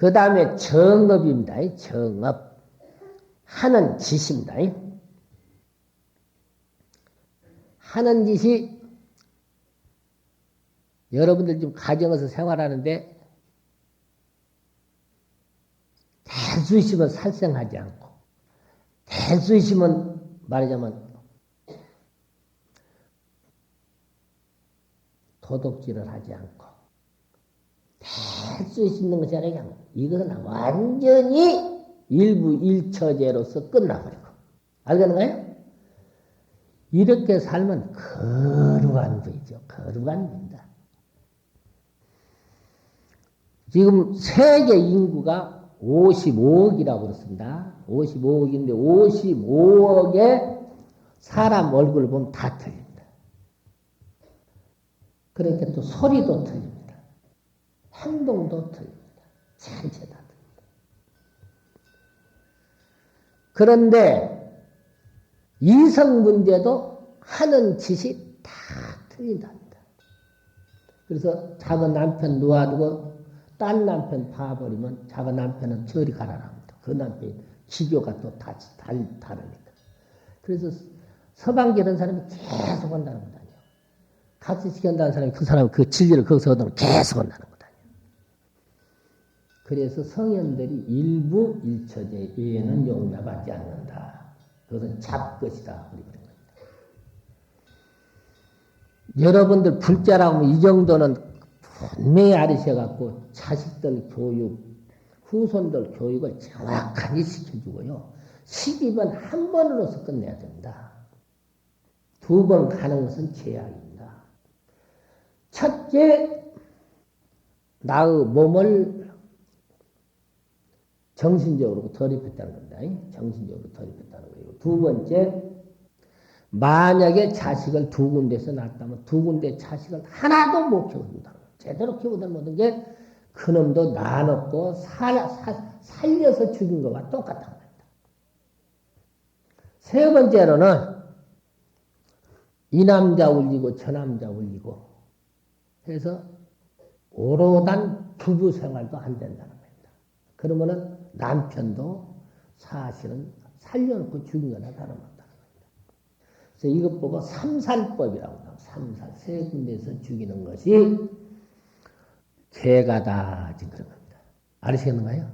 그 다음에 정업입니다. 정업. 하는 짓입니다. 하는 짓이 여러분들 지금 가정에서 생활하는데 될 수 있으면 살생하지 않고 될 수 있으면 말하자면 도둑질을 하지 않고 될 수 있는 것이 아니라 이것은 완전히 일부일처제로서 끝나버리고 알겠는가요? 이렇게 살면 거룩한 부이죠. 거룩한 부입니다. 지금 세계 인구가 55억이라고 그렇습니다. 55억인데 55억의 사람 얼굴을 보면 다 틀립니다. 그러니까 또 소리도 틀립니다. 행동도 틀립니다. 전체 다 틀립니다. 그런데 이성 문제도 하는 짓이 다 틀린답니다. 그래서 작은 남편 놓아두고 딴 남편 봐버리면 작은 남편은 저리 가라랍니다. 그 남편이 기교가 또 다르니까. 그래서 서방 결혼 사람이 계속 한다는 거다. 같이 시킨다는 사람이 그 사람 그 진리를 거기서 얻으면 계속 한다는 거다. 그래서 성현들이 일부 일처제 외에는 용납하지 않는다. 그것은 잡것이다. 여러분들 불자라고 하면 이 정도는 분명히 알으셔갖고 자식들 교육, 후손들 교육을 정확하게 시켜주고요. 시집은 한 번으로서 끝내야 됩니다. 두 번 가는 것은 제약입니다. 첫째, 나의 몸을 정신적으로 덜입했다는 겁니다. 정신적으로 덜입했다는 거예요. 두 번째, 만약에 자식을 두 군데서 낳았다면 두 군데 자식을 하나도 못 키워준다. 제대로 키우다 못한 게 그놈도 나눠고 살려서 죽인 것과 똑같다는 겁니다. 세 번째로는 이 남자 울리고 저 남자 울리고 해서 오롯한 부부 생활도 안 된다는 겁니다. 그러면은 남편도 사실은 살려놓고 죽인 거나 다름없다는 겁니다. 그래서 이것 보고 삼살법이라고 합니다. 삼살, 세 군데에서 죽이는 것이 죄가다 지금 그런 겁니다. 알으시겠는가요?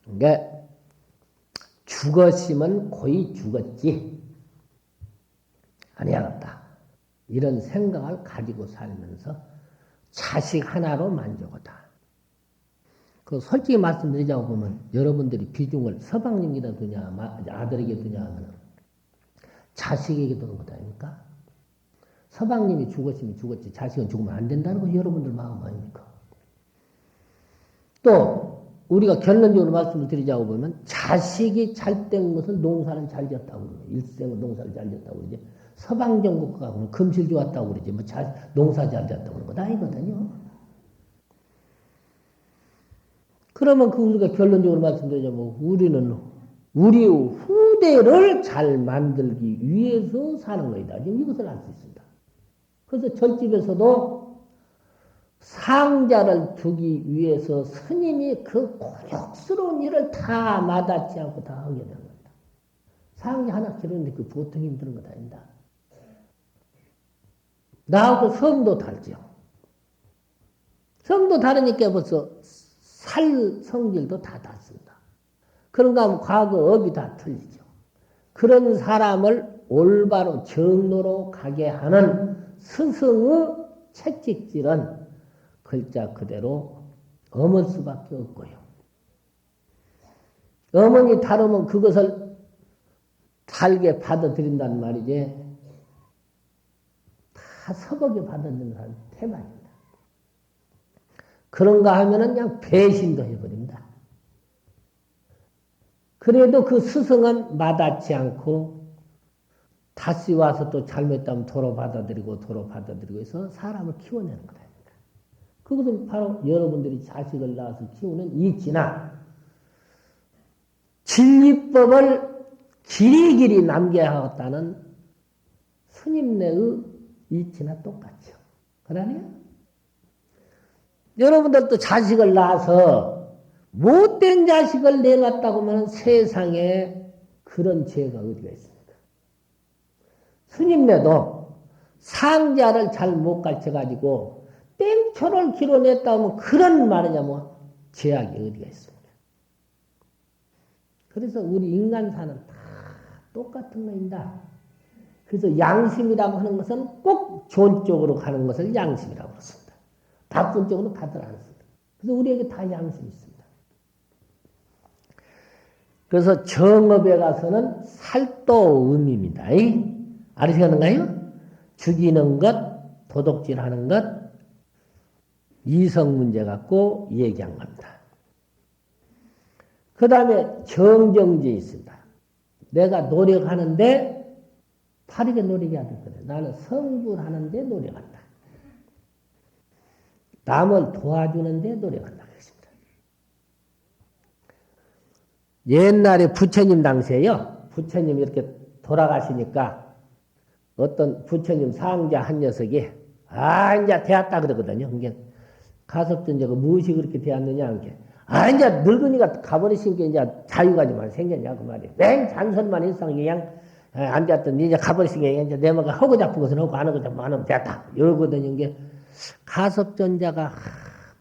그러니까 죽었으면 거의 죽었지 아니하겠다. 이런 생각을 가지고 살면서 자식 하나로 만족하다. 그 솔직히 말씀드리자고 보면 여러분들이 비중을 서방님에게 두냐 아들에게 두냐 하면 자식에게 두는 것 아닙니까? 서방님이 죽었으면 죽었지 자식은 죽으면 안 된다는 것이 여러분들 마음 아닙니까? 또 우리가 결론적으로 말씀을 드리자고 보면 자식이 잘된 것은 농사를 잘 지었다고 그러죠. 일생은 농사를 잘 지었다고 그러지. 서방정국가 보면 금실 좋았다고 그러지. 뭐 농사 잘 지었다고 그런 것 아니거든요. 그러면 그 우리가 결론적으로 말씀드리자면 우리는 우리 후대를 잘 만들기 위해서 사는 것이다. 지금 이것을 알 수 있습니다. 그래서 절집에서도 상자를 두기 위해서 스님이 그 곤욕스러운 일을 다 마다치 않고 다 하게 되는 겁니다. 상자 하나 기르는데 그 보통 힘든 것 아닙니다. 나하고 성도 다르죠. 성도 다르니까 벌써 살 성질도 다 다릅니다. 그런가 하면 과거 업이 다 틀리죠. 그런 사람을 올바로 정로로 가게 하는 스승의 채찍질은 글자 그대로 어물 수밖에 없고요. 어머니 다루면 그것을 달게 받아들인단 말이지 다 서걱게 받아들이는 사람이 태반입니다. 그런가 하면은 그냥 배신도 해버립니다. 그래도 그 스승은 마다치 않고 다시 와서 또 잘못했다면 도로 받아들이고 해서 사람을 키워내는 거다. 그것은 바로 여러분들이 자식을 낳아서 키우는 이치나 진리법을 길이길이 남겨야 하겠다는 스님네의 이치나 똑같죠. 그러네요. 여러분들도 자식을 낳아서 못된 자식을 내놨다고 하면 세상에 그런 죄가 어디가 있습니까? 스님네도 상자를 잘 못 가르쳐가지고 땡초를 길어냈다 하면 그런 말이냐 뭐 죄악이 어디가 있습니까? 그래서 우리 인간사는 다 똑같은 겁니다. 그래서 양심이라고 하는 것은 꼭 좋은 쪽으로 가는 것을 양심이라고 그렇습니다. 나쁜 쪽으로 가들 않습니다. 그래서 우리에게 다 양심이 있습니다. 그래서 정업에 가서는 살도음입니다. 아시겠는가요? 죽이는 것, 도둑질하는 것, 이성 문제 갖고 얘기한 겁니다. 그 다음에 정정지 있습니다. 내가 노력하는데 바르게 노력해야 되거든. 나는 성불하는데 노력한다. 남을 도와주는데 노력한다. 그렇습니다. 옛날에 부처님 당시에요. 부처님 이렇게 돌아가시니까 어떤 부처님 상자 한 녀석이 이제 되었다 그러거든요. 그게 가섭전자가 무엇이 그렇게 되었느냐 이게 이제 늙으니까 가버리신 게 이제 자유가지만 생겼냐 그 말이에요. 맨 잔소리만 일상 그냥 안 되었던 이제 가버리신 게 이제 내 뭐가 하고 잡은 것은 하고 안 하고 잡은 안 하면 됐다. 이러거든요. 이게 가섭전자가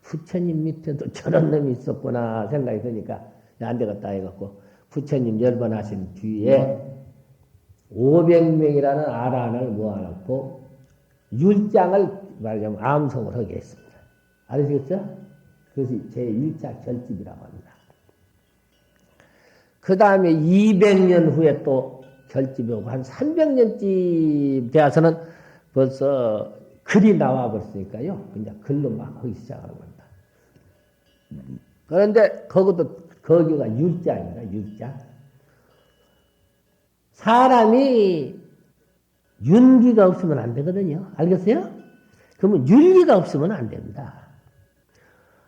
부처님 밑에도 저런 놈이 있었구나 생각이 드니까 안 되겠다 해갖고 부처님 열반하신 뒤에 500명이라는 아란을 모아놓고 율장을 말하자면 암송을 하게 했습니다. 아시겠죠? 그것이 제1차 결집이라고 합니다. 그 다음에 200년 후에 또 결집이 오고 한 300년쯤 되어서는 벌써 글이 나와 버렸으니까요. 그냥 글로 막 하기 시작하는 겁니다. 그런데 거기가 율자입니다. 율자. 사람이 윤기가 없으면 안 되거든요. 알겠어요? 그러면 윤리가 없으면 안 됩니다.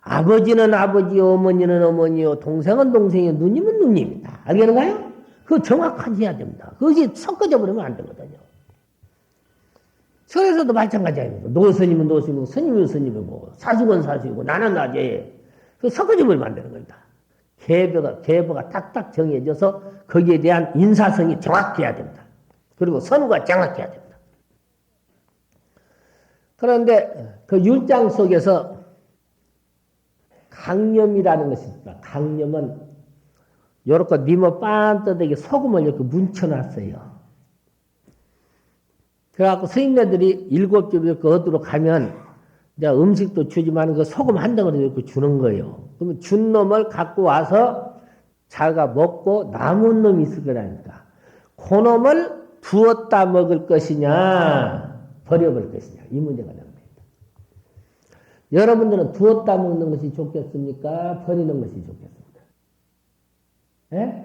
아버지는 아버지, 어머니는 어머니요, 동생은 동생이요, 누님은 누님이다. 알겠는가요? 그거 정확하게 해야 됩니다. 그것이 섞어져 버리면 안 되거든요. 절에서도 마찬가지입니다. 노스님은 노스님이고, 스님은 스님이고, 사수건 사수이고, 나는 나제. 그거 섞어져 버리면 안 되는 겁니다. 계보가 딱딱 정해져서 거기에 대한 인사성이 정확해야 됩니다. 그리고 선우가 정확해야 됩니다. 그런데 그 율장 속에서 강념이라는 것이 있습니다. 강념은 요렇게 니모 빤떠되게 소금을 이렇게 뭉쳐놨어요. 그래갖고 스님네들이 7집 이렇게 어디로 가면 이제 음식도 주지만 그 소금 한 덩어리 이렇게 주는 거예요. 그러면 준 놈을 갖고 와서 자기가 먹고 남은 놈이 있을 거라니까. 그 놈을 두었다 먹을 것이냐, 버려버릴 것이냐. 이 문제가 나옵니다. 여러분들은 두었다 먹는 것이 좋겠습니까? 버리는 것이 좋겠습니까? 예?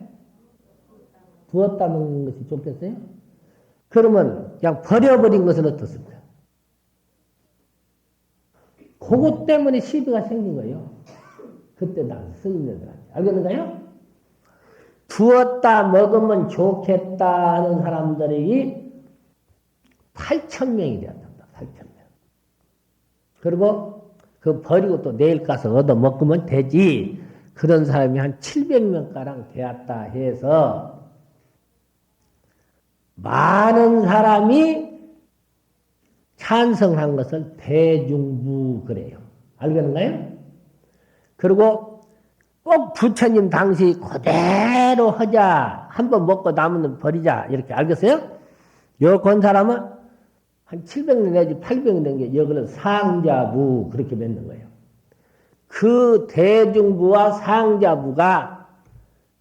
두었다 먹는 것이 좋겠어요? 그러면 그냥 버려버린 것은 어떻습니까? 그것 때문에 시비가 생긴 거예요. 그때 당시 스님들한테. 알겠는가요? 두었다 먹으면 좋겠다 하는 사람들이 8,000명이 되었답니다. 8,000명. 그리고 그 버리고 또 내일 가서 얻어 먹으면 되지. 그런 사람이 한 700명가량 되었다 해서 많은 사람이 찬성한 것을 대중부 그래요. 알겠는가요? 그리고 꼭 부처님 당시 그대로 하자. 한번 먹고 남으면 버리자. 이렇게 알겠어요? 요 건 사람은 한 700년 내지 800년 된 게 여기는 상자부 그렇게 맺는 거예요. 그 대중부와 상자부가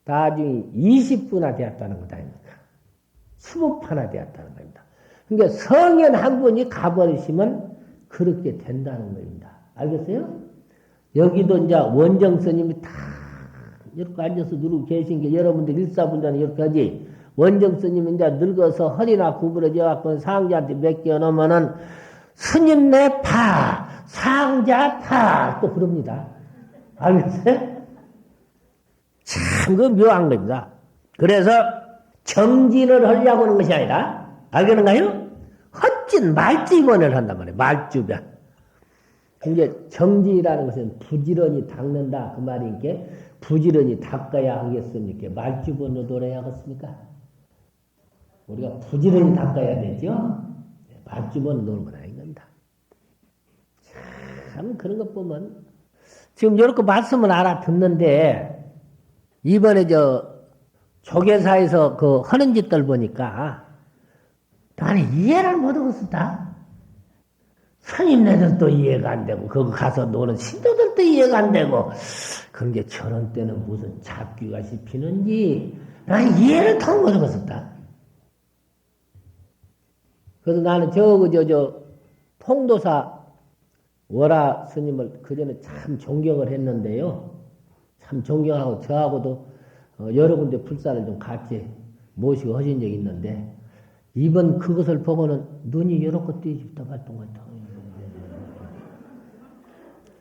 나중에 20부나 되었다는 것 아닙니까? 20파나 되었다는 겁니다. 그러니까 성현 한 분이 가버리시면 그렇게 된다는 겁니다. 알겠어요? 여기도 이제 원정 스님이 다 이렇게 앉아서 누르고 계신 게 여러분들 일사분자는 이렇게 하지. 원정 스님이 이제 늙어서 허리나 구부러져 갖고 상자한테 맡겨 놓으면은 스님 내 파, 상자 파 또 그럽니다. 알겠어요? 참 그 묘한 겁니다. 그래서 정진을 하려고 하는 것이 아니라 알겠는가요? 헛짓 말주변을 한단 말이에요. 말주변. 이게 정진이라는 것은 부지런히 닦는다 그 말이니까 부지런히 닦아야 하겠습니까? 말 집어넣어야 하겠습니까? 우리가 부지런히 닦아야 되죠? 말 집어넣는 건 아닌 겁니다. 참 그런 것 보면 지금 이렇게 말씀을 알아듣는데 이번에 조계사에서 그 하는 짓들 보니까 나는 이해를 못하겠다. 스님네들도 이해가 안 되고 거기 가서 노는 신도들도 이해가 안 되고 그런 게 저런 때는 무슨 잡귀가 씹히는지 나는 이해를 통 못하겠다. 그래서 나는 통도사 월화 스님을 그전에 참 존경을 했는데요. 참 존경하고 저하고도 여러 군데 불사를 좀 같이 모시고 하신 적이 있는데 이번 그것을 보고는 눈이 이렇게 띄집다 발동했다.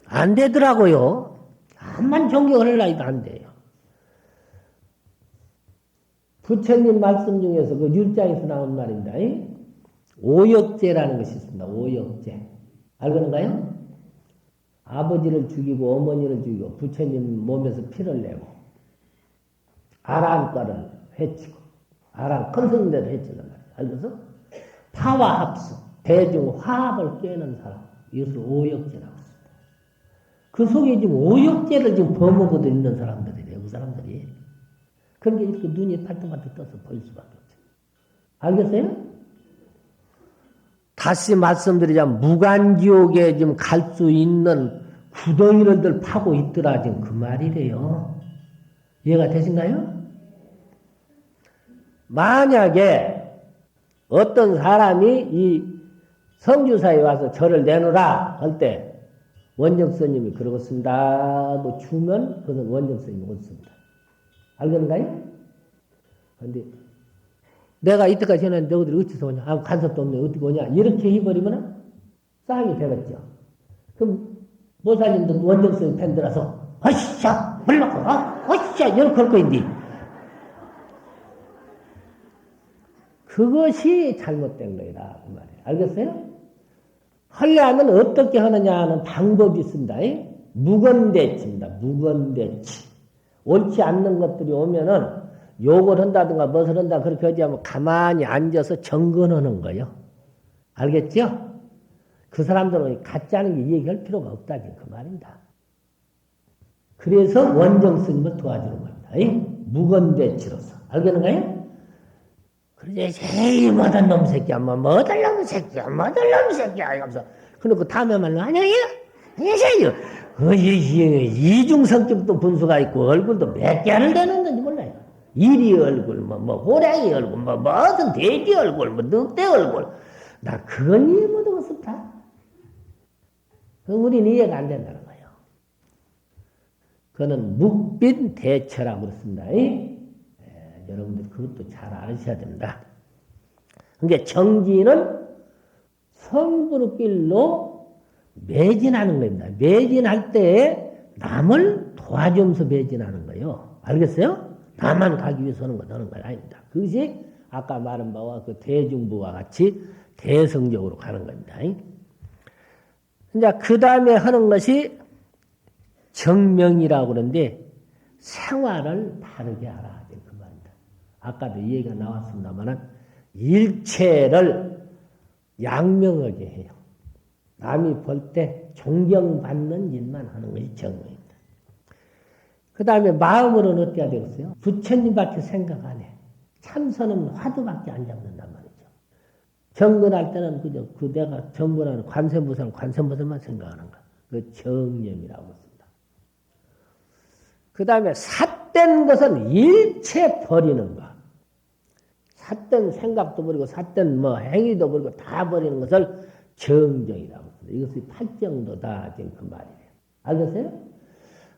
안 되더라고요. 암만 존경을 하려고 안 돼요. 부처님 말씀 중에서 그 율자에서 나온 말입니다. 오역제라는 것이 있습니다. 오역제. 알겠는가요? 아버지를 죽이고 어머니를 죽이고 부처님 몸에서 피를 내고 아랑과를 해치고 아랑 큰 스님들을 해치는 말이에요. 알겠어? 파와 합수, 대중 화합을 깨는 사람. 이것을 오역제라고 합니다. 그 속에 지금 오역제를 지금 범하고도 있는 사람들이래요. 그 사람들이. 그런 게 이렇게 눈이 팔뚝팔뚝 떠서 보일 수밖에 없죠. 알겠어요? 다시 말씀드리자면 무간지옥에 지금 갈 수 있는 구덩이를 파고 있더라 지금 그 말이래요. 이해가 되신가요? 만약에 어떤 사람이 이 성주사에 와서 절을 내놓으라 할 때 원정스님이 그러겠습니다. 뭐 주면 그것은 원정스님이 옳습니다. 알겠는가요? 그런데 내가 이때까지 해놨는데 너희들이 어찌서 오냐? 아, 간섭도 없네. 어떻게 오냐? 이렇게 해버리면 싸움이 되겠죠. 그럼 모사님도 원정스님 팬들어서 어이샤! 물러고! 어이샤! 이렇게 할 거인데 그것이 잘못된 거이다. 그 말이에요. 알겠어요? 하려면 어떻게 하느냐 하는 방법이 있습니다. 무건대치입니다. 무건대치. 옳지 않는 것들이 오면은 욕을 한다든가 무엇을 한다 그렇게 하지 않으면 가만히 앉아서 정건하는 거예요. 알겠죠? 그 사람들은 같지 않은 게 얘기할 필요가 없다. 그 말입니다. 그래서 원정 스님을 도와주는 겁니다. 무건대치로서. 알겠는가요? 그러지, 제일 못한 놈 새끼야, 못할 놈 새끼야, 못할 놈 새끼야, 이러면서. 그러고 다음에 말로, 안녕하세요. 이중 성격도 분수가 있고, 얼굴도 몇 개를 내놓는지 몰라요. 이리 얼굴, 호랑이 얼굴, 무슨 돼지 얼굴, 늑대 얼굴. 나 그건 이해 못하겠습니다. 우리는 이해가 안 된다는 거예요. 그거는 묵빈 대처라고 그렇습니다. 여러분들 그것도 잘 아셔야 됩니다. 그러니까 정진은 성불길로 매진하는 겁니다. 매진할 때 남을 도와주면서 매진하는 거예요. 알겠어요? 나만 가기 위해서 하는 건 아닙니다. 그것이 아까 말한 바와 그 대중부와 같이 대성적으로 가는 겁니다. 이제 그 다음에 하는 것이 정명이라고 그러는데 생활을 바르게 하라. 아까도 이 얘기가 나왔습니다만 일체를 양명하게 해요. 남이 볼 때 존경받는 일만 하는 것이 정명입니다. 그 다음에 마음으로는 어떻게 해야 되겠어요? 부처님밖에 생각 안 해. 참선은 화두밖에 안 잡는단 말이죠. 정근할 때는 그저 내가 정근하는 관세음보살만 생각하는 거. 그 정념이라고 했습니다. 그 다음에 삿된 것은 일체 버리는 거. 삿된 생각도 버리고 삿된 행위도 버리고 다 버리는 것을 정정이라고 합니다. 이것이 팔정도다 지금 그 말이에요. 알겠어요?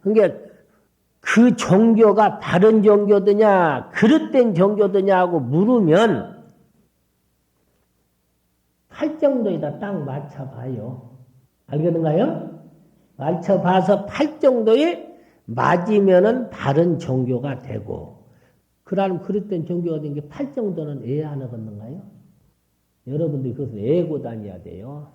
그러니까 그 종교가 바른 종교더냐 그릇된 종교더냐 하고 물으면 팔정도에다 딱 맞춰봐요. 알겠는가요? 맞춰봐서 팔정도에 맞으면은 바른 종교가 되고 그러면 그릇된 종교가 된 게 팔정도는 왜 안 하겠는가요? 여러분들이 그것을 애고 다녀야 돼요.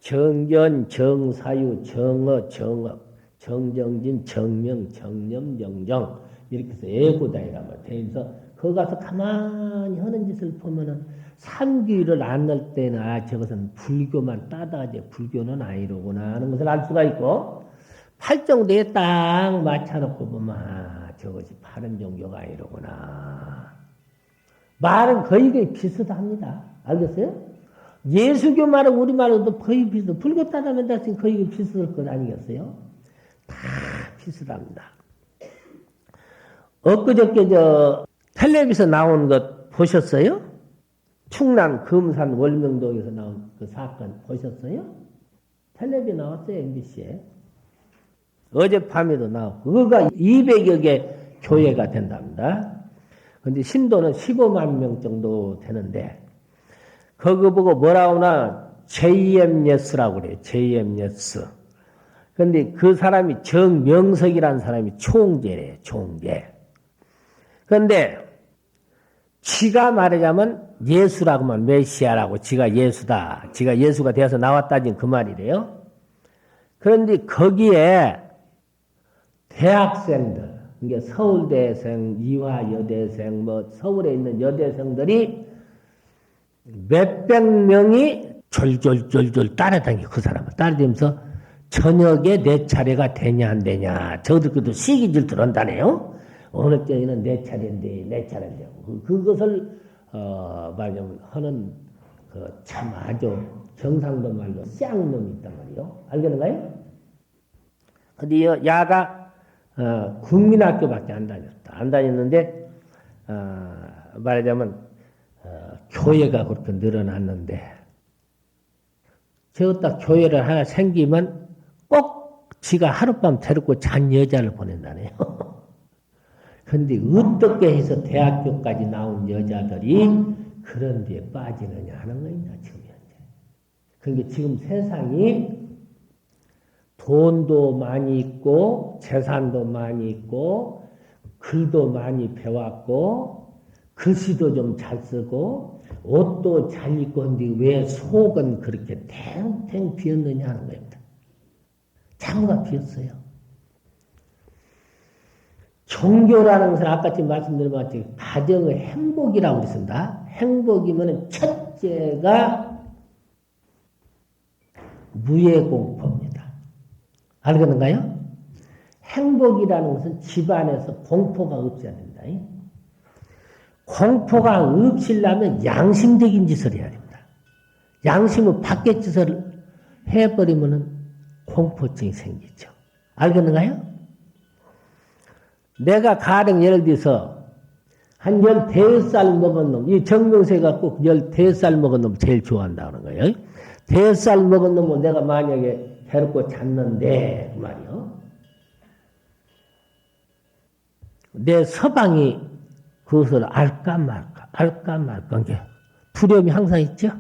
정견, 정사유, 정어, 정업, 정정진, 정명, 정념, 정정 이렇게 해서 애고다이라고 되어서 거기 가서 가만히 하는 짓을 보면은 삼귀를 안 넣을 때는 아 저것은 불교만 따다하지 불교는 아니로구나 하는 것을 알 수가 있고 팔정도에 딱 맞춰놓고 보면 아 저것이 바른 종교가 아니로구나. 말은 거의 비슷합니다. 알겠어요? 예수교 말은 우리 말하고도 거의 비슷해. 불교 따르면 다시 거의 비슷할 것 아니겠어요? 다 비슷합니다. 엊그저께 텔레비에서 나온 것 보셨어요? 충남 금산 월명동에서 나온 그 사건 보셨어요? 텔레비에 나왔어요, MBC에. 어젯밤에도 나왔고, 그거가 200여 개 교회가 된답니다. 근데 신도는 15만 명 정도 되는데, 그거 보고 뭐라고 하나, JMS라고 그래요, JMS. 근데 그 사람이 정명석이라는 사람이 총재래요, 총재. 근데, 지가 말하자면 예수라고만 메시아라고 지가 예수다. 지가 예수가 되어서 나왔다진 그 말이래요. 그런데 거기에 대학생들, 이게 서울대생, 이화여대생, 서울에 있는 여대생들이 몇백 명이 졸졸졸졸 따라다니고 그 사람을 따라다니면서 저녁에 내 차례가 되냐 안 되냐. 저들도 시기질 들었다네요. 어느 때에는 내 차례인데 내 차례인데 그것을 말하자면 하는 그 참 아주 경상도 말로 쌍놈이 있단 말이요. 알겠는가요? 근데 야가 국민학교밖에 안 다녔다. 안 다녔는데 말하자면 교회가 그렇게 늘어났는데 저딱 교회를 하나 생기면 꼭 지가 하룻밤 데리고 잔 여자를 보낸다네요. 근데 어떻게 해서 대학교까지 나온 여자들이 그런 데에 빠지느냐 하는 겁니다. 지금 현재. 그러니까 지금 세상이 돈도 많이 있고 재산도 많이 있고 글도 많이 배웠고 글씨도 좀 잘 쓰고 옷도 잘 입고 근데 왜 속은 그렇게 탱탱 비었느냐 하는 겁니다. 장부가 비었어요. 종교라는 것은 아까 지금 말씀드린 것 같이 가정의 행복이라고 그랬습니다. 행복이면 첫째가 무예공포입니다. 알겠는가요? 행복이라는 것은 집안에서 공포가 없어야 된다. 공포가 없으려면 양심적인 짓을 해야 됩니다. 양심은 밖의 짓을 해버리면 공포증이 생기죠. 알겠는가요? 내가 가령 예를 들어서 한 15살 먹은 놈, 이 정명세가 꼭 15살 먹은 놈 제일 좋아한다는 거예요. 15살 먹은 놈은 내가 만약에 데리고 잤는데 그 말이요. 내 서방이 그것을 알까 말까 게 두려움이 항상 있죠.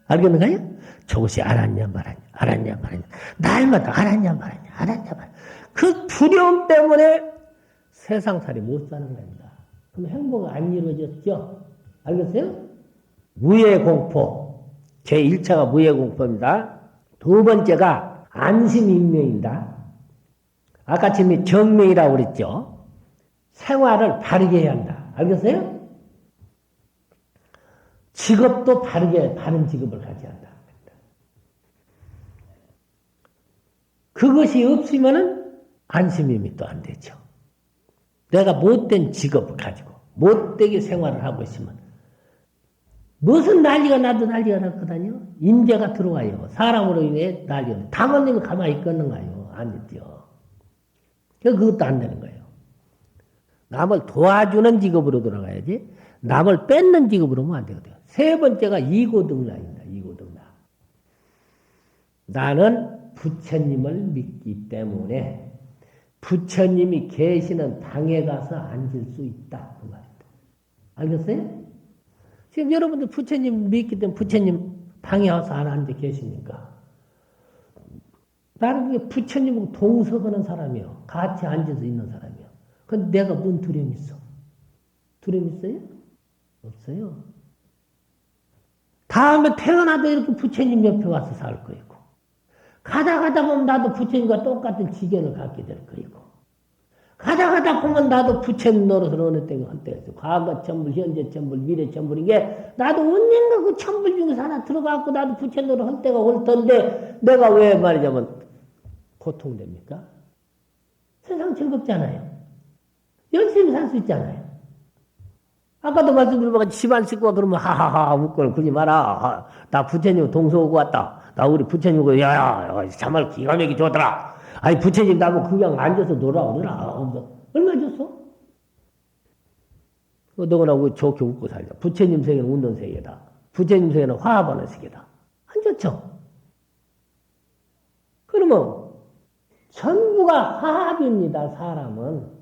알겠는가요? 저것이 알았냐 말았냐 날마다 알았냐 말았냐 그 두려움 때문에 세상살이 못 사는 겁니다. 그럼 행복이 안 이루어졌죠? 알겠어요? 무예공포. 제1차가 무예공포입니다. 두 번째가 안심인명입니다. 아까 지금 정명이라고 그랬죠? 생활을 바르게 해야 한다. 알겠어요? 직업도 바른 직업을 가져야 한다. 그것이 없으면은 안심임이 또 안 되죠. 내가 못된 직업을 가지고 못되게 생활을 하고 있으면 무슨 난리가 나도 난리가 났거든요. 인재가 들어와요. 사람으로 인해 난리가 나요. 당원님이 가만히 있겠는가요? 안 되죠. 그것도 안 되는 거예요. 남을 도와주는 직업으로 돌아가야지 남을 뺏는 직업으로 하면 안 되거든요. 세 번째가 이고등락입니다. 이고등락. 나는 부처님을 믿기 때문에 부처님이 계시는 방에 가서 앉을 수 있다. 그 말입니다. 알겠어요? 지금 여러분들 부처님 믿기 때문에 부처님 방에 와서 안 앉아 계십니까? 나는 부처님하고 동석하는 사람이요. 같이 앉아서 있는 사람이요. 근데 내가 뭔 두려움이 있어? 두려움 있어요? 없어요. 다음에 태어나도 이렇게 부처님 옆에 와서 살 거이고 가다 보면 나도 부처님과 똑같은 지견을 갖게 될 거이고, 가다 보면 나도 부처님 노릇을 어느 때가 할 때가 있어. 과거 천불, 현재 천불, 미래 천불인 게, 나도 언젠가 그 천불 중에서 하나 들어가고 나도 부처님 노릇 할 때가 올 텐데, 내가 왜 말이냐면, 고통됩니까? 세상 즐겁잖아요. 열심히 살 수 있잖아요. 아까도 말씀드린 집안 식구가 그러면 하하하 웃고 그러지 마라. 나 부처님 동서 오고 왔다. 나 우리 부처님 오고 야야 정말 기가 막히게 좋더라. 아니 부처님 나보고 그냥 앉아서 놀아오더라. 얼마 줬어? 너거나 좋게 웃고 살자. 부처님 세계는 웃는 세계다. 부처님 세계는 화합하는 세계다. 안 좋죠? 그러면 전부가 화합입니다. 사람은.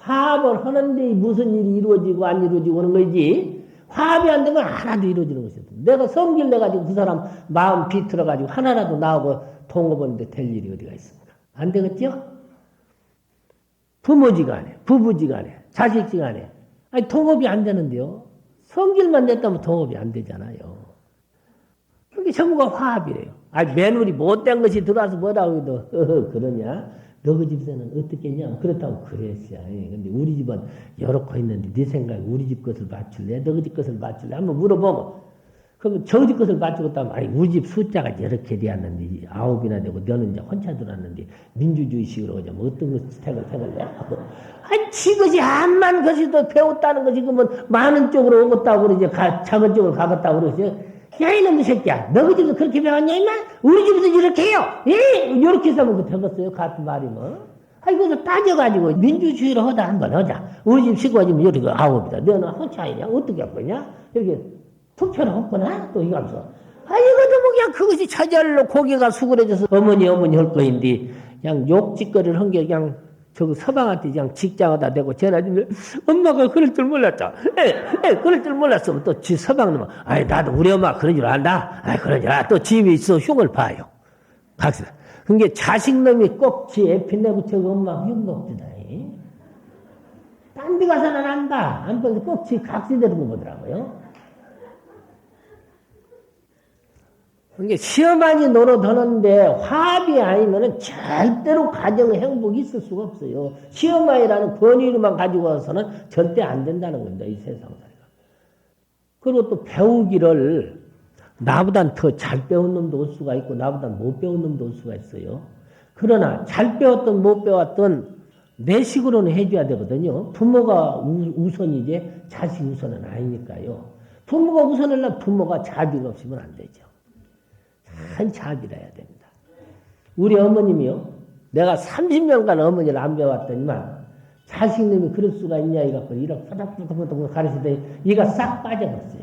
화합을 하는데 무슨 일이 이루어지고 안 이루어지고 하는 거지. 화합이 안 되면 하나도 이루어지는 것이다. 내가 성질 내가지고 그 사람 마음 비틀어가지고 하나라도 나오고 통업하는데 될 일이 어디가 있습니까? 안 되겠죠? 부모지간에, 부부지간에, 자식지간에. 아니, 통업이 안 되는데요. 성질만 냈다면 통업이 안 되잖아요. 그게 전부가 화합이래요. 아니, 며느리 못된 것이 들어와서 뭐라고 해도, 그러냐? 너희 집에서는 어떻겠냐? 그렇다고 그랬어요. 근데 우리 집은 여러 있는데 네 생각에 우리 집 것을 맞출래? 너희 집 것을 맞출래? 한번 물어보고 그러면 저 집 것을 맞추겠다면 아니 우리 집 숫자가 여러 개 되었는데 9이나 되고 너는 이제 혼자 들어왔는데 민주주의식으로 그냥 뭐 어떤 것을 택을 내? 아니 지것이 암만 것이 또 배웠다는 것이 그러면 많은 쪽으로 오겠다고 그러지 작은 쪽으로 가겠다고 그러지. 야, 이놈의 새끼야. 너희 집에서 그렇게 배웠냐, 임마? 우리 집에서 이렇게 해요. 예? 이렇게 해서 그 되겠어요? 같은 말이면. 아, 이거 따져가지고 민주주의로 하다 한번 하자. 우리 집 식구가 지금 이렇게 9이다. 너는 혼자이냐? 어떻게 할 거냐? 이렇게 투표를 했구나? 또 이러면서. 아, 이것도 뭐 그냥 그것이 차절로 고개가 수그러져서 어머니 할 거인데, 그냥 욕짓거리를 한 게 그냥 저거 서방한테 그냥 직장하다 대고 전화 주면 엄마가 그럴 줄 몰랐다. 그럴 줄 몰랐으면 또 지 서방놈은 아이 나도 우리 엄마 그런 줄 안다. 아이 그런 줄 알아. 또 집에 있어 흉을 봐요. 각서. 그게 자식놈이 꼭 지 애핀내 붙여고 엄마 흉 먹지다. 딴 데 가서는 안다. 안 보면 꼭 지 각시대로 보더라고요. 그게 시어머니 노릇하는데 화합이 아니면은 절대로 가정의 행복이 있을 수가 없어요. 시어머니라는 권위로만 가지고 와서는 절대 안 된다는 겁니다. 이 세상살이가. 그리고 또 배우기를 나보단 더 잘 배운 놈도 올 수가 있고 나보단 못 배운 놈도 올 수가 있어요. 그러나 잘 배웠던 못 배웠던 내 식으로는 해줘야 되거든요. 부모가 우선이지 자식 우선은 아니니까요. 부모가 우선이려면 부모가 자비가 없으면 안 되죠. 한 자비라 해야 됩니다. 우리 어머님이요. 내가 30년간 어머니를 안 배웠더니만 자식님이 그럴 수가 있냐 이갖고 이렇게 푸덕푸덕 가르치더니 얘가 싹 빠져버렸어요.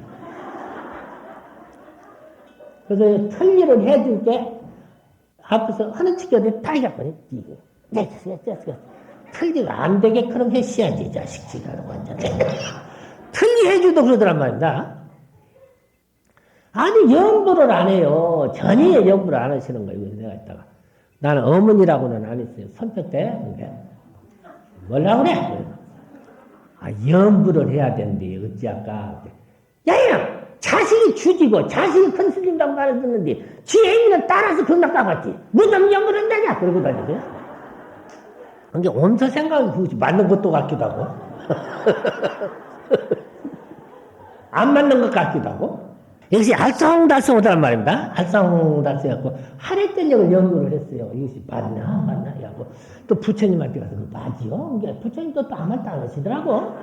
그래서 틀리를 해줄게 앞에서 하는 척이 다 해갖고 틀리가 안 되게 그럼 했어야지 이 자식 지가라고 완전 틀리 해주도 그러더란 말입니다. 아니 연부를 안 해요. 전혀 연부를 안 하시는 거예요. 그래서 내가 있다가 나는 어머니라고는 안 했어요. 선택돼? 뭐라고 그래? 아 연부를 해야 되는데 어찌할까? 야야 자식이 주지고 자식이 큰 스님다고 말을 듣는데 지 애미는 따라서 겁나 까봤지. 무슨 연부를 한다냐? 그러고 다니고요. 근데 온서 생각이 그것이 맞는 것도 같기도 하고 안 맞는 것 같기도 하고 역시 알쏭달쏭하다는 말입니다. 알쏭달쏭해갖고 하랫저녁을 연구를 했어요. 이것이 맞나 해갖고 또 부처님한테 가서 맞지요? 부처님도 또 아무 말도 안 하시더라고.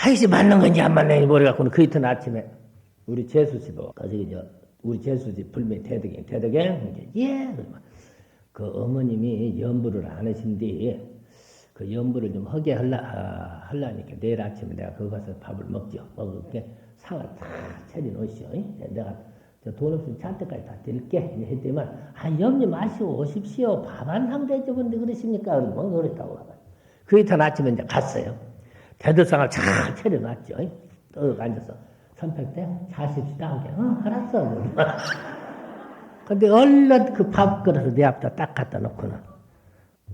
이것이 맞는 건지 안 맞는 건지 모르겠고 그 이튿 아침에 우리 재수씨도 우리 재수씨 불매 대덕행 예 그 어머님이 연부를 안 하신디 그 연부를 좀 하게 하려니까 내일 아침에 내가 거기 가서 밥을 먹죠. 먹을게 상을 다 차려놓으시오. 내가 돈 없으면 잔뜩까지 다 드릴게. 했더니만 염려 마시고 오십시오. 밥 한 상 대접은데 그러십니까? 뭐 그랬다고. 그 이튿 아침에 이제 갔어요. 대도상을 잘 차려놨죠. 떡 앉아서 선택대 자십시다. 함께 알았어. 근데 얼른 그 밥그릇을 내 앞에다 딱 갖다 놓고는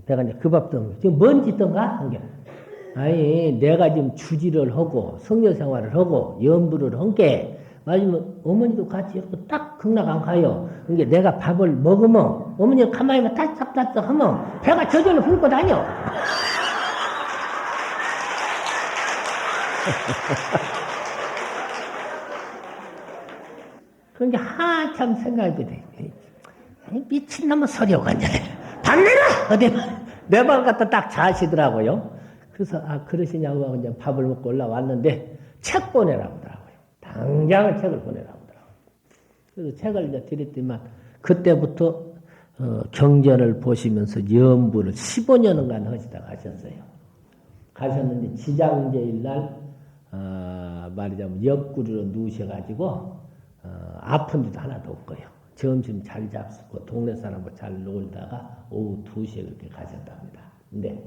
내가 이제 그 밥도 지금 뭔 짓던가? 한 게 아니 내가 지금 주지를 하고 성녀 생활을 하고 연부를 한 게 맞으면 어머니도 같이 이렇게 딱 극락 안 가요. 그러니까 내가 밥을 먹으면 어머니가 가만히만 따싹따싹 하면 배가 저절로 붓고 다녀. 그러니까 한참 생각이 돼. 미친놈의 소리하고 앉아. 밥 내라! 어디 내 방 갖다 딱 자시더라고요. 그래서 그러시냐고 하고 이제 밥을 먹고 올라왔는데 책 보내라고 하더라고요. 당장 책을 보내라고 하더라고요. 그래서 책을 이제 드렸더니만 그때부터 경전을 보시면서 염불을 15년간 하시다 가셨어요. 가셨는데 지장제일 날 말하자면 옆구리로 누우셔가지고 아픈 데도 하나도 없고요. 점심 잘 잡수고 동네 사람하고 잘 놀다가 오후 2시에 그렇게 가셨답니다. 근데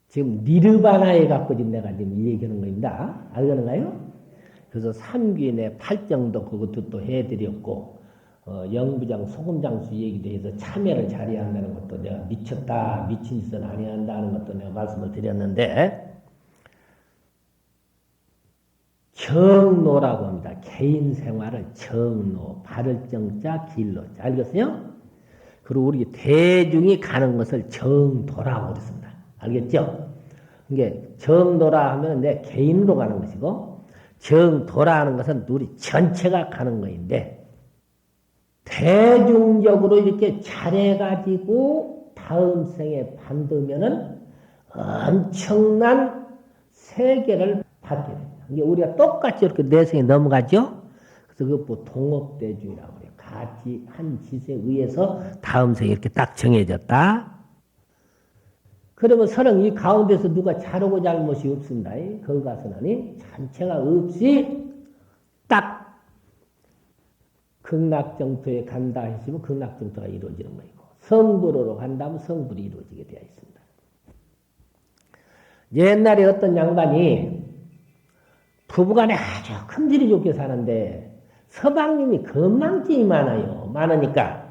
지금 니르바나에 갖고 지금 내가 지금 이 얘기하는 겁니다. 알겠는가요? 그래서 삼귀인의 팔정도 그것도 또 해드렸고 영부장 소금장수 얘기도 해서 참여를 잘해야 한다는 것도 내가 미쳤다 미친 짓은 아니야 한다는 것도 내가 말씀을 드렸는데 정노라고 합니다. 개인 생활을 정노, 바를 정자, 길로. 알겠어요? 그리고 우리 대중이 가는 것을 정도라고 그랬습니다. 알겠죠? 이게 정도라 하면 내 개인으로 가는 것이고, 정도라 하는 것은 우리 전체가 가는 것인데, 대중적으로 이렇게 잘해가지고 다음 생에 받으면은 엄청난 세계를 받게 됩니다. 이게 우리가 똑같이 이렇게 내생에 넘어가죠? 그래서 그것 동업대주의라고 그래요. 같이 한 짓에 의해서 다음 생에 이렇게 딱 정해졌다. 그러면 서령 이 가운데서 누가 잘하고 잘못이 없습니다. 거기 가서는 잔체가 없이 딱 극락정토에 간다 했으면 극락정토가 이루어지는 것이고 성불으로 간다면 성불이 이루어지게 되어 있습니다. 옛날에 어떤 양반이 부부간에 아주 금질이 좋게 사는데 서방님이 건망증이 많으니까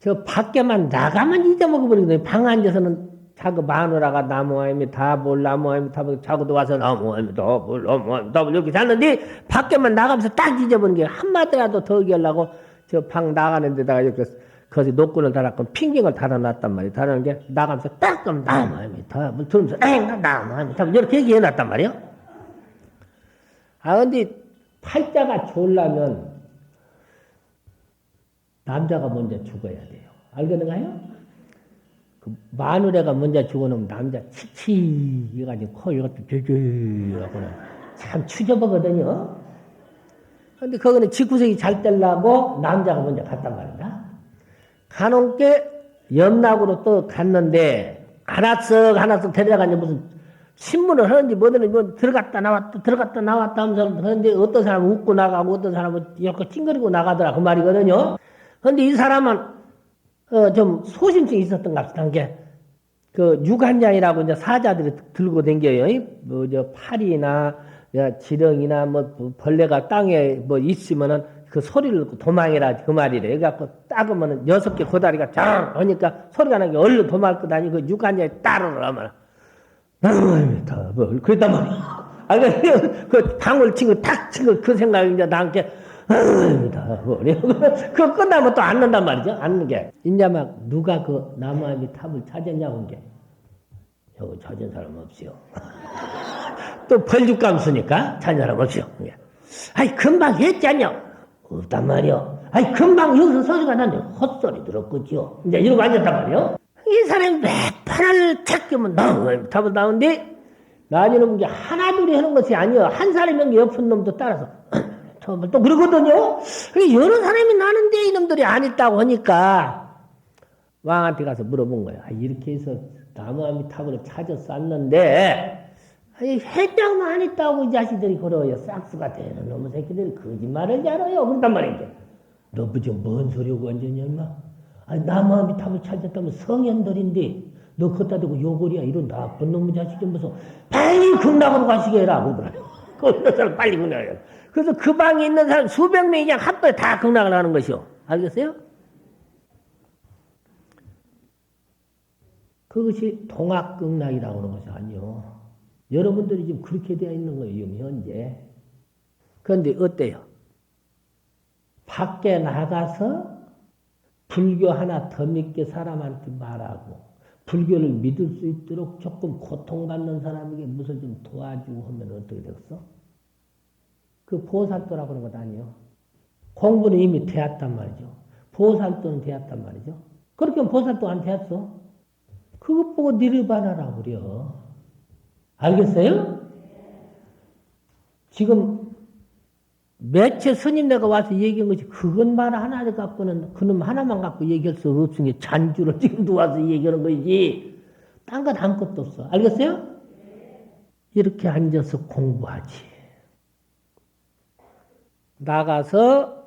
저 밖에만 나가면 잊어먹어버리거든요. 방 앉아서는 자꾸 마누라가 나무아임이 다볼 나무아임이 다볼 자고도 와서 나무아임이 다볼 나무아임이 다볼 이렇게 사는데 밖에만 나가면서 딱 잊어버리는 게 한마디라도 더 얘기하려고 저 방 나가는 데다가 이렇게 거기서 노끈을 달았고 핑계를 달아놨단 말이에요. 달아놓은 게 나가면서 딱 그럼 나무아임이 다볼 들으면서 나무아임이 다볼 이렇게 얘기해놨단 말이에요. 근데 팔자가 좋으려면 남자가 먼저 죽어야 돼요. 알겠는가요? 그 마누라가 먼저 죽어놓으면 남자 치치 해가지고 코 이것도 쭈쭈하고 참 추접하거든요. 근데 그거는 집구석이 잘 되려고 남자가 먼저 갔단 말이다. 가놓은 게 염락으로 또 갔는데 하나씩 데려가니 무슨 신문을 하는지 뭐든지 뭐 들어갔다 나왔다 하면서 하는데 어떤 사람은 웃고 나가고 어떤 사람은 이렇게 찡그리고 나가더라 그 말이거든요. 근데 이 사람은 좀 소심증이 있었던 것 같은 게 그 유관장이라고 이제 사자들이 들고 댕겨요. 뭐 저 파리나 지렁이나 뭐 벌레가 땅에 뭐 있으면은 그 소리를 도망이라 그 말이래. 그래갖고 따으면은 6개 고다리가 쫙 하니까 소리가 나게 얼른 도망을 거 다니 그 유관장이 따르라면 그랬단 말이야. 그 방울 치고 탁 치고 그 생각이 이제 나한테 그거 끝나면 또 앉는단 말이죠. 앉는 게. 이제 막 누가 그 나무아미 탑을 찾았냐고 한 게. 여기 찾은 사람 없어요. 또 벌죽감 쓰니까 찾은 사람 없어요. 아이, 금방 했잖여. 없단 말이요. 아이, 금방 여기서 소리가 났는데 헛소리 들었겠죠. 이제 이러고 앉았단 말이요. 이 사람이 몇 판을 찾으면 나무아미 탑을 나오는데 나중에는 게 하나둘이 하는 것이 아니요. 한 사람이 옆은 놈도 따라서 또 그러거든요. 여러 사람이 나는데 이놈들이 안 있다고 하니까 왕한테 가서 물어본 거예요. 이렇게 해서 나무아미 탑을 찾아 쌌는데 해장만 안 있다고 이 자식들이 그러요. 싹수가 되는 놈의 새끼들이 거짓말을 잘해요. 그런단 말이죠. 너 그저 뭔 소리하고 앉았냐 임마. 나무아미 탑을 찾았다면 성현들인데 너 걷다 대고 요거리야. 이런 나쁜 놈의 자식이 무슨 빨리 극락으로 가시게 해라. 그러더라고요. 그 사람 빨리 극락해라. 그래서 그 방에 있는 사람 수백 명이 그냥 한 번에 다 극락을 하는 것이요. 알겠어요? 그것이 동학극락이라고 하는 것이 아니요. 여러분들이 지금 그렇게 되어 있는 거예요, 현재. 그런데 어때요? 밖에 나가서 불교 하나 더 믿게 사람한테 말하고, 불교를 믿을 수 있도록 조금 고통받는 사람에게 무엇을 좀 도와주고 하면 어떻게 되겠어? 그 보살도라고 그런 것 아니에요. 공부는 이미 되었단 말이죠. 보살도는 되었단 말이죠. 그렇게 하면 보살도 안 되었어. 그것 보고 니르바나라고 그래요. 알겠어요? 지금 매체 스님네가 와서 얘기한 것이 그것만 하나 갖고는 그놈 하나만 갖고 얘기할 수 없으니 잔주를 지금도 와서 얘기하는 거지. 딴 건 아무것도 없어. 알겠어요? 이렇게 앉아서 공부하지. 나가서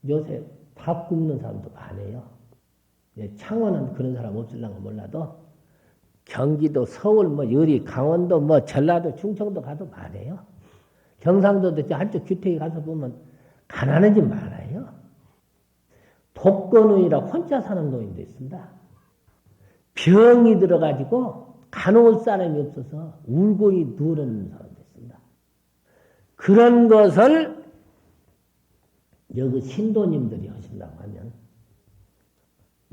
요새 밥 굶는 사람도 많아요. 창원은 그런 사람 없을랑가 몰라도 경기도, 서울, 여리, 강원도, 전라도, 충청도 가도 많아요. 경상도도 한쪽 규택에 가서 보면 가난한 집 많아요. 독거노인이라 혼자 사는 노인도 있습니다. 병이 들어가지고 간호할 사람이 없어서 울고 누우는 사람도 있습니다. 그런 것을 여기 신도님들이 하신다고 하면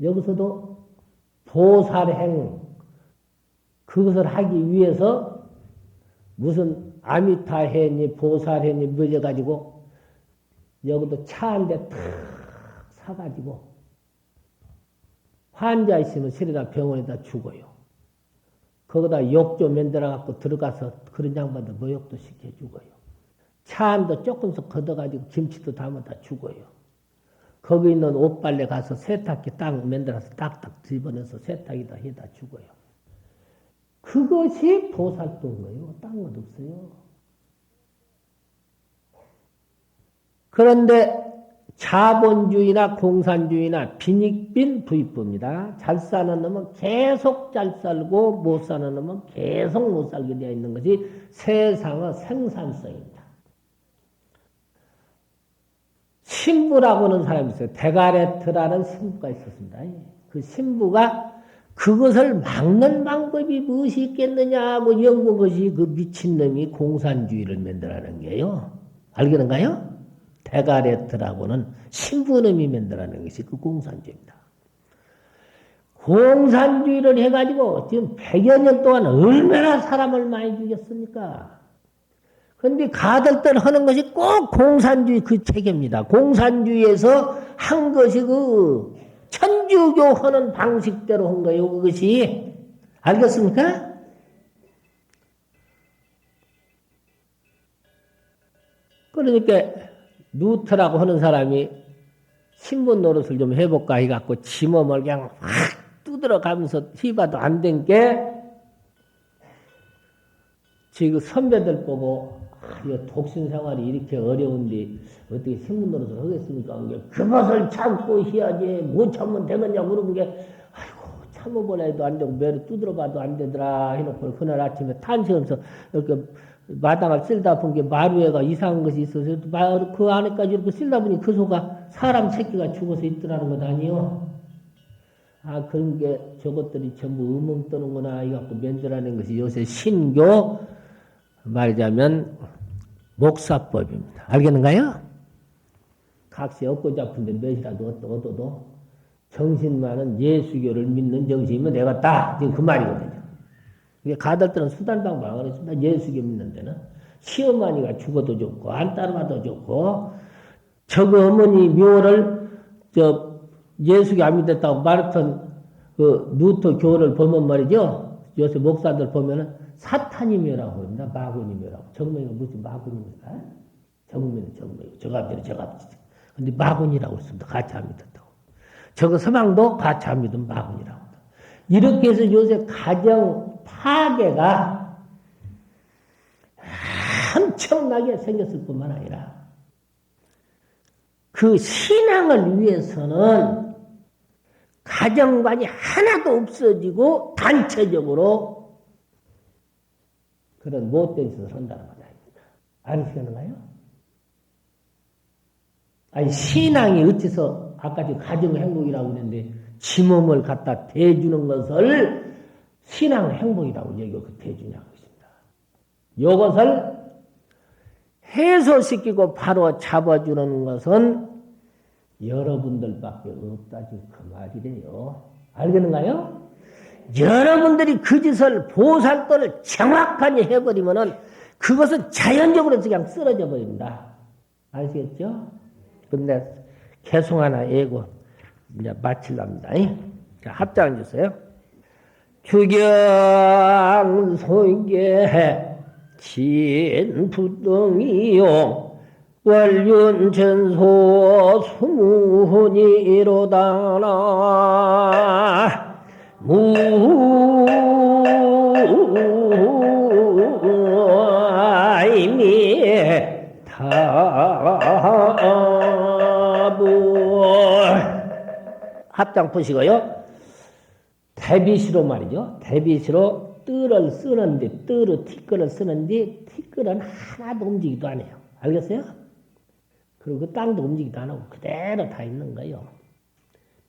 여기서도 보살행 그것을 하기 위해서 무슨 아미타해니 보살해니 맺어가지고 여기도 차 한 대 탁 사가지고 환자 있으면 실에다 병원에다 주고요. 거기다 욕 좀 만들어갖고 들어가서 그런 양반들 모욕도 시켜주고요. 차 한 대 조금씩 걷어가지고 김치도 담아다 주고요. 거기 있는 옷빨래 가서 세탁기 딱 만들어서 딱딱 집어넣어서 세탁기다 해다 주고요. 그것이 보살도인 거예요. 딴 것 없어요. 그런데 자본주의나 공산주의나 빈익빈 부익부입니다. 잘 사는 놈은 계속 잘 살고 못 사는 놈은 계속 못 살게 되어 있는 것이 세상의 생산성입니다. 신부라고 하는 사람이 있어요. 데가레트라는 신부가 있었습니다. 그 신부가 그것을 막는 방법이 무엇이 있겠느냐고 연구한 것이 그 미친놈이 공산주의를 만들어낸 게요. 알겠는가요? 데가레트라고는 신부놈이 만들어낸 것이 그 공산주의입니다. 공산주의를 해가지고 지금 100여 년 동안 얼마나 사람을 많이 죽였습니까? 그런데 가들들 하는 것이 꼭 공산주의 그 체계입니다. 공산주의에서 한 것이 그 천주교 하는 방식대로 한 거예요. 그것이. 알겠습니까? 그러니까 루터라고 하는 사람이 신분 노릇을 좀 해볼까 해갖고 지 몸을 그냥 확 두드러 가면서 휘봐도 안 된 게 지금 선배들 보고 이 독신 생활이 이렇게 어려운데 어떻게 신분 노릇을 하겠습니까? 그것을 참고 해야지 못 참으면 되겠냐 물어본 게 아이고 참아보라 해도 안 되고 매를 두드려 봐도 안 되더라 해놓고 그날 아침에 탄식하면서 이렇게 마당을 쓸다 본 게 마루에가 이상한 것이 있어서 그 안에까지 이렇게 쓸다 보니 그 소가 사람 새끼가 죽어서 있더라는 것 아니요? 아 그런 게 저것들이 전부 의문 떠는구나 이갖고 면제라는 것이 요새 신교 말하자면 목사법입니다. 알겠는가요? 각시 얻고 잡은데 몇이라도 얻어도 정신만은 예수교를 믿는 정신이면 되겠다. 지금 그 말이거든요. 이게 가들들은 수단방법 안 했습니다. 예수교 믿는 데는 시어머니가 죽어도 좋고 안 따라가도 좋고 저거 어머니 묘를 예수교 안 믿었다고 말했던 그 루터 교를 보면 말이죠. 요새 목사들 보면은 사탄이묘라고 합니다. 마구니묘라고. 정명이가 무슨 마구니입니까? 정명은 정명이고 저갑들은 저갑지. 근데 마구니라고 했습니다. 같이 안 믿었다고. 저거 서방도 같이 안 믿으면 마구니라고. 이렇게 해서 요새 가정 파괴가 엄청나게 생겼을 뿐만 아니라 그 신앙을 위해서는 가정관이 하나도 없어지고 단체적으로 그런 못된 짓을 한다는 것 아닙니까? 아시겠는가요? 아니, 신앙이 어째서 아까 가정 행복이라고 했는데 지 몸을 갖다 대주는 것을 신앙 행복이라고 여기가 그 대중하고 있습니다. 이것을 해소시키고 바로 잡아주는 것은 여러분들밖에 없다지 그 말이래요. 알겠는가요? 여러분들이 그 짓을 보살도를 정확하게 해버리면은 그것은 자연적으로 그냥 쓰러져 버립니다. 아시겠죠? 근데 개송 하나 예고 이제 마칠랍니다. 자, 합장 주세요. 규경 소개 진부동이요 월륜전소 수문이로다나 무아이미 타부 합장 푸시고요. 대비시로 말이죠. 대비시로 뜰을 쓰는데 뜰을 티끌을 쓰는데 티끌은 하나도 움직이도 안 해요. 알겠어요? 그리고 그 땅도 움직이도 안 하고 그대로 다 있는 거예요.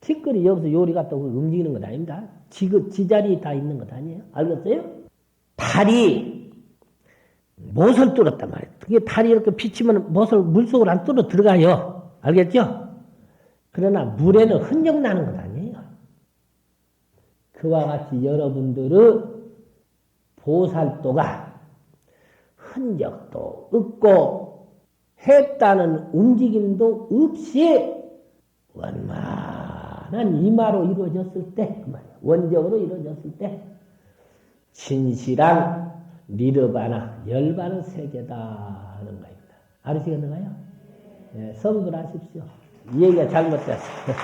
티끌이 여기서 요리 갖다 움직이는 것 아닙니다. 지 자리에 다 있는 것 아니에요. 알겠어요? 달이 못을 뚫었단 말이에요. 그게 달이 이렇게 비치면 못을 물속으로 안 뚫어 들어가요. 알겠죠? 그러나 물에는 흔적 나는 것 아니에요. 그와 같이 여러분들의 보살도가 흔적도 없고 했다는 움직임도 없이 원만한 이마로 이루어졌을 때, 그 말이야. 원적으로 이루어졌을 때 진실한 니르바나 열반의 세계다 하는 겁니다. 알으시겠는가요? 네, 성불하십시오. 이 얘기가 잘못됐어요.